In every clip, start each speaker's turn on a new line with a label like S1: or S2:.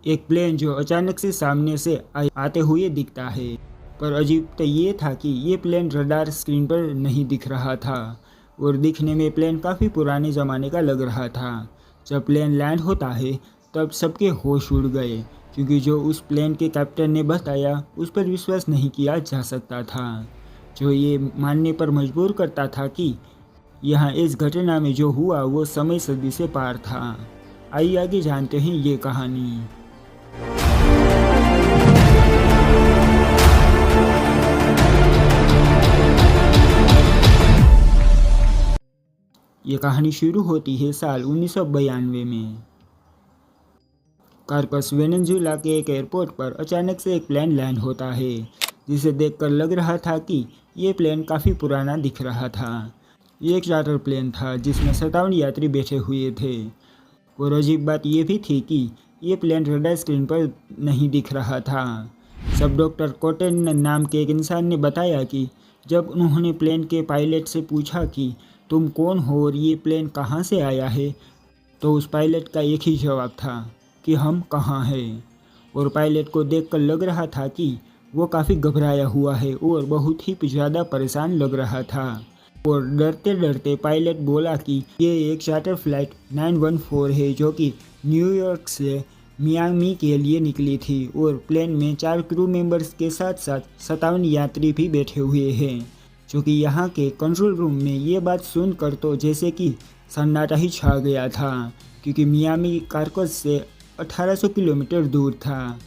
S1: एक प्लेन जो अचानक से सामने से आते हुए दिखता है। पर अजीब तो ये था कि ये प्लेन रडार स्क्रीन पर नहीं दिख रहा था और दिखने में प्लेन काफ़ी पुराने ज़माने का लग रहा था। जब प्लेन लैंड होता है तब सबके होश उड़ गए, क्योंकि जो उस प्लेन के कैप्टन ने बताया उस पर विश्वास नहीं किया जा सकता था, जो ये मानने पर मजबूर करता था कि यहाँ इस घटना में जो हुआ वो समय सदी से पार था। आइए आगे जानते हैं ये कहानी। ये कहानी शुरू होती है साल 1992 में। कार्कस वेनेजुएला के एक एयरपोर्ट पर अचानक से एक प्लेन लैंड होता है, जिसे देखकर लग रहा था कि ये प्लेन काफ़ी पुराना दिख रहा था। ये एक चार्टर प्लेन था जिसमें 57 यात्री बैठे हुए थे। और अजीब बात यह भी थी कि ये प्लेन रडार स्क्रीन पर नहीं दिख रहा था। सब डॉक्टर कोटेन नाम के एक इंसान ने बताया कि जब उन्होंने प्लेन के पायलट से पूछा कि तुम कौन हो और ये प्लेन कहाँ से आया है, तो उस पायलट का एक ही जवाब था कि हम कहाँ हैं। और पायलट को देखकर लग रहा था कि वो काफ़ी घबराया हुआ है और बहुत ही ज़्यादा परेशान लग रहा था। और डरते डरते पायलट बोला कि ये एक चार्टर फ्लाइट 914 है जो कि न्यूयॉर्क से मियामी के लिए निकली थी और प्लेन में 4 क्रू मेंबर्स के साथ साथ 57 यात्री भी बैठे हुए हैं। जो कि यहाँ के कंट्रोल रूम में ये बात सुनकर तो जैसे कि सन्नाटा ही छा गया था, क्योंकि मियामी कार्कस से 1800 किलोमीटर दूर था।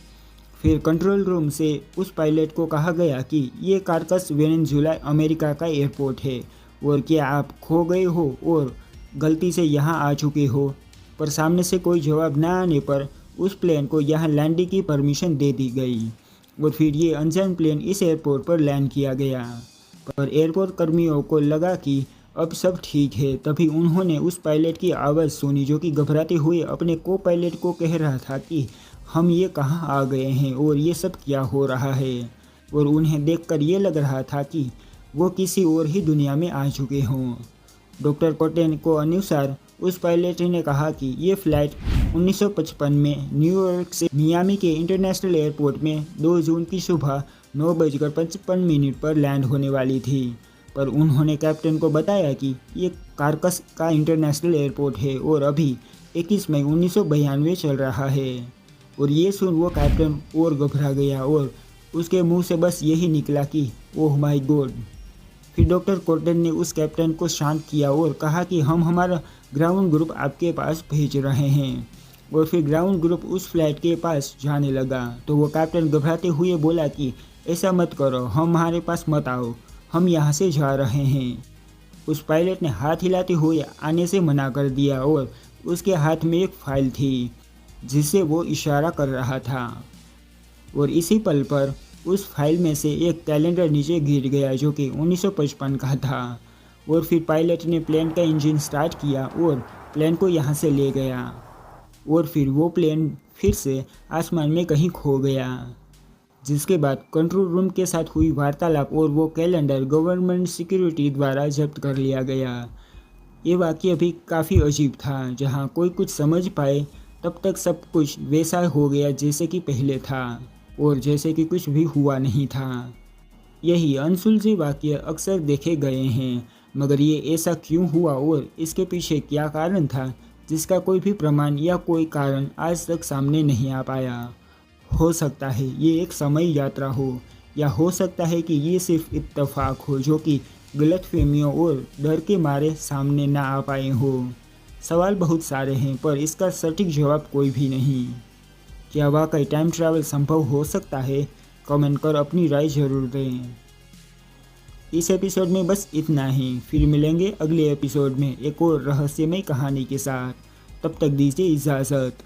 S1: फिर कंट्रोल रूम से उस पायलट को कहा गया कि ये कार्कस वेनेजुएला अमेरिका का एयरपोर्ट है और क्या आप खो गए हो और गलती से यहाँ आ चुके हो। पर सामने से कोई जवाब न आने पर उस प्लेन को यहाँ लैंडिंग की परमिशन दे दी गई और फिर ये अनजान प्लेन इस एयरपोर्ट पर लैंड किया गया। पर एयरपोर्ट कर्मियों को लगा कि अब सब ठीक है। तभी उन्होंने उस पायलट की आवाज़ सुनी जो कि घबराते हुए अपने को पायलट को कह रहा था कि हम ये कहाँ आ गए हैं और ये सब क्या हो रहा है। और उन्हें देखकर ये लग रहा था कि वो किसी और ही दुनिया में आ चुके हों। डॉक्टर कोटेन को अनुसार उस पायलट ने कहा कि ये फ़्लाइट 1955 में न्यूयॉर्क से मियामी के इंटरनेशनल एयरपोर्ट में 2 जून की सुबह 9:55 पर लैंड होने वाली थी। पर उन्होंने कैप्टन को बताया कि ये कार्कस का इंटरनेशनल एयरपोर्ट है और अभी 21 मई 1992 चल रहा है। और ये सुन वो कैप्टन और घबरा गया और उसके मुंह से बस यही निकला कि ओह माय गॉड। फिर डॉक्टर कोटेन ने उस कैप्टन को शांत किया और कहा कि हम हमारा ग्राउंड ग्रुप आपके पास भेज रहे हैं। और फिर ग्राउंड ग्रुप उस फ्लाइट के पास जाने लगा तो वो कैप्टन घबराते हुए बोला कि ऐसा मत करो, हमारे पास मत आओ, हम यहाँ से जा रहे हैं। उस पायलट ने हाथ हिलाते हुए आने से मना कर दिया और उसके हाथ में एक फाइल थी जिससे वो इशारा कर रहा था। और इसी पल पर उस फाइल में से एक कैलेंडर नीचे गिर गया जो कि 1955 का था। और फिर पायलट ने प्लेन का इंजन स्टार्ट किया और प्लेन को यहाँ से ले गया। और फिर वो प्लेन फिर से आसमान में कहीं खो गया, जिसके बाद कंट्रोल रूम के साथ हुई वार्तालाप और वो कैलेंडर गवर्नमेंट सिक्योरिटी द्वारा जब्त कर लिया गया। ये वाक़या भी काफ़ी अजीब था, जहाँ कोई कुछ समझ पाए तब तक सब कुछ वैसा हो गया जैसे कि पहले था और जैसे कि कुछ भी हुआ नहीं था। यही अनसुलझे वाक़ये अक्सर देखे गए हैं, मगर ये ऐसा क्यों हुआ और इसके पीछे क्या कारण था जिसका कोई भी प्रमाण या कोई कारण आज तक सामने नहीं आ पाया। हो सकता है ये एक समय यात्रा हो या हो सकता है कि ये सिर्फ इत्तेफाक हो जो कि गलतफहमियों और डर के मारे सामने ना आ पाए हो। सवाल बहुत सारे हैं पर इसका सटीक जवाब कोई भी नहीं। क्या वाकई टाइम ट्रैवल संभव हो सकता है? कमेंट कर अपनी राय जरूर दें। इस एपिसोड में बस इतना ही, फिर मिलेंगे अगले एपिसोड में एक और रहस्यमय कहानी के साथ। तब तक दीजिए इजाज़त।